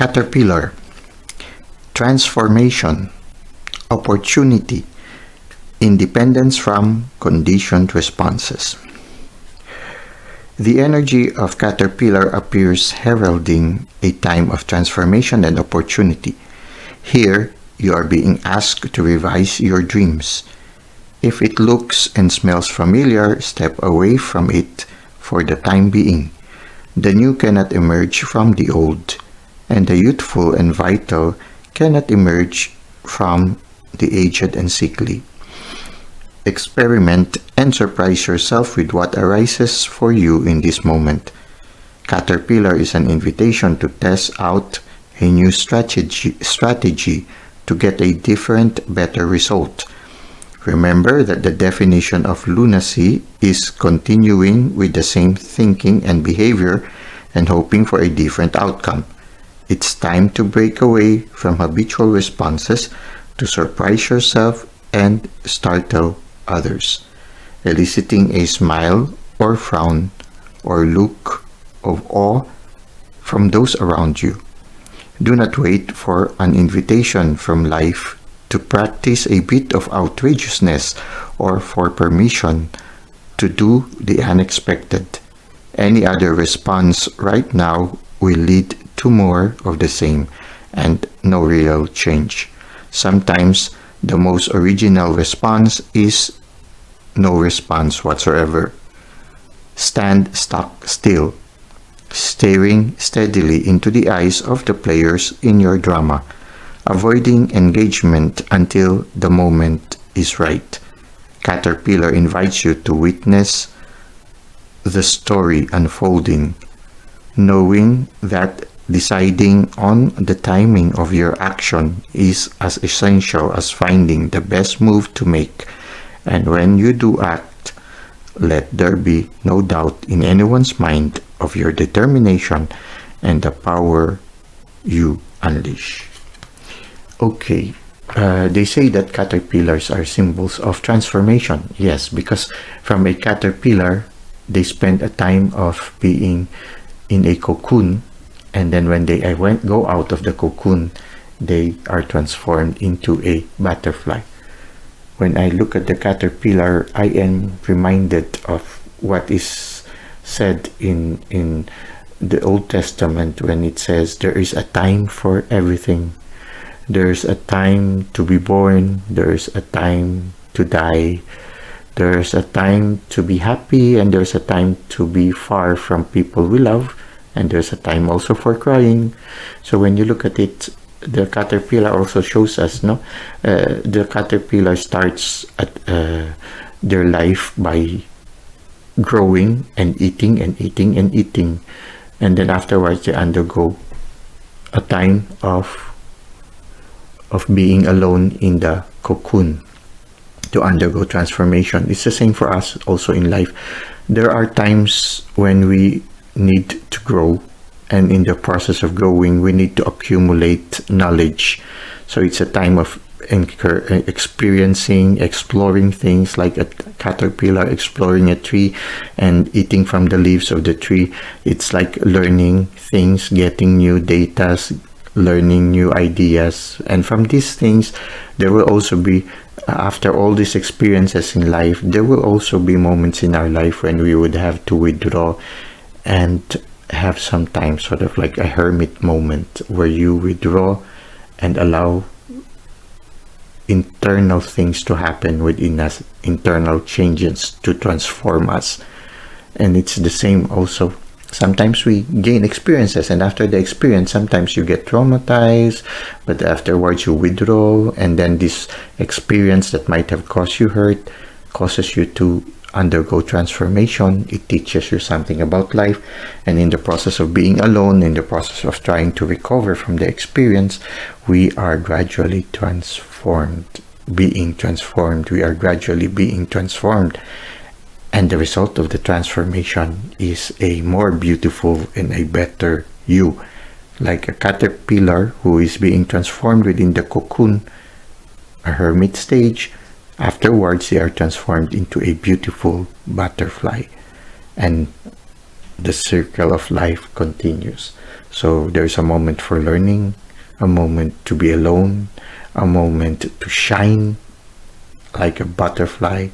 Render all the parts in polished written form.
Caterpillar, transformation, opportunity, independence from conditioned responses. The energy of Caterpillar appears heralding a time of transformation and opportunity. Here, you are being asked to revise your dreams. If it looks and smells familiar, step away from it for the time being. The new cannot emerge from the old, and the youthful and vital cannot emerge from the aged and sickly. Experiment and surprise yourself with what arises for you in this moment. Caterpillar is an invitation to test out a new strategy to get a different, better result. Remember that the definition of lunacy is continuing with the same thinking and behavior and hoping for a different outcome. It's time to break away from habitual responses to surprise yourself and startle others, eliciting a smile or frown or look of awe from those around you. Do not wait for an invitation from life to practice a bit of outrageousness or for permission to do the unexpected. Any other response right now will lead to more of the same and no real change. Sometimes the most original response is no response whatsoever. Stand stock still, staring steadily into the eyes of the players in your drama, avoiding engagement until the moment is right. Caterpillar invites you to witness the story unfolding, knowing that deciding on the timing of your action is as essential as finding the best move to make. And when you do act, let there be no doubt in anyone's mind of your determination and the power you unleash. Okay, they say that caterpillars are symbols of transformation. Yes, because from a caterpillar, they spend a time of being in a cocoon, and then when they go out of the cocoon, they are transformed into a butterfly. When I look at the caterpillar, I am reminded of what is said in the Old Testament when it says there is a time for everything. There's a time to be born, there's a time to die, there's a time to be happy, and there's a time to be far from people we love, and there's a time also for crying. So when you look at it, the caterpillar also shows us, the caterpillar starts at their life by growing and eating and eating and eating, and then afterwards they undergo a time of being alone in the cocoon to undergo transformation. It's the same for us also in life. There are times when we need to grow, and in the process of growing we need to accumulate knowledge. So it's a time of experiencing, exploring things, like a caterpillar exploring a tree and eating from the leaves of the tree. It's like learning things, getting new data, learning new ideas, and from these things there will also be, after all these experiences in life, there will also be moments in our life when we would have to withdraw and have sometimes sort of like a hermit moment where you withdraw and allow internal things to happen within us, internal changes to transform us. And it's the same also. Sometimes we gain experiences, and after the experience, sometimes you get traumatized, but afterwards you withdraw, and then this experience that might have caused you hurt causes you to undergo transformation. It teaches you something about life, and in the process of being alone, in the process of trying to recover from the experience, we are gradually transformed. We are gradually being transformed. And the result of the transformation is a more beautiful and a better you. Like a caterpillar who is being transformed within the cocoon, a hermit stage, afterwards they are transformed into a beautiful butterfly. And the circle of life continues. So there's a moment for learning, a moment to be alone, a moment to shine like a butterfly,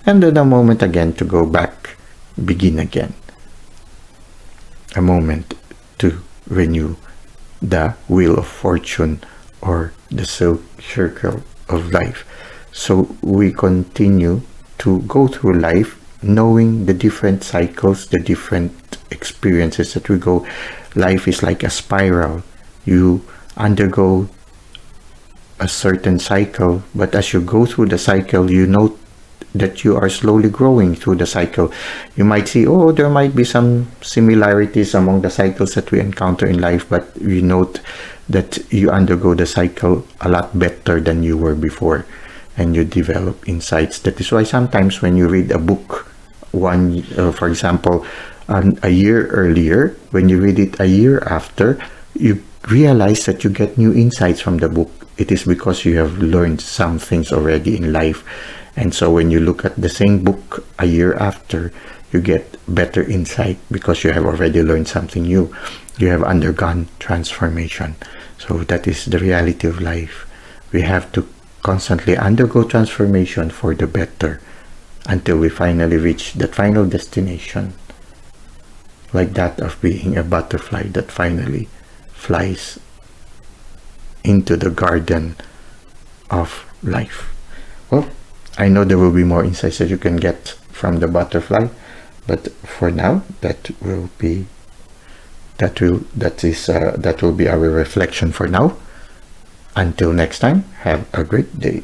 and then a moment again to go back, begin again. A moment to renew the wheel of fortune or the circle of life. So we continue to go through life knowing the different cycles, the different experiences that we go. Life is like a spiral. You undergo a certain cycle, but as you go through the cycle, you know that you are slowly growing through the cycle. You might see, oh, there might be some similarities among the cycles that we encounter in life, but you note that you undergo the cycle a lot better than you were before, and you develop insights. That is why sometimes when you read a book, for example, a year earlier, when you read it a year after, you realize that you get new insights from the book. It is because you have learned some things already in life. And so when you look at the same book a year after, you get better insight because you have already learned something new. You have undergone transformation. So that is the reality of life. We have to constantly undergo transformation for the better until we finally reach that final destination, like that of being a butterfly that finally flies into the garden of life. Well, I know there will be more insights that you can get from the butterfly, but for now, that will be our reflection for now. Until next time, have a great day.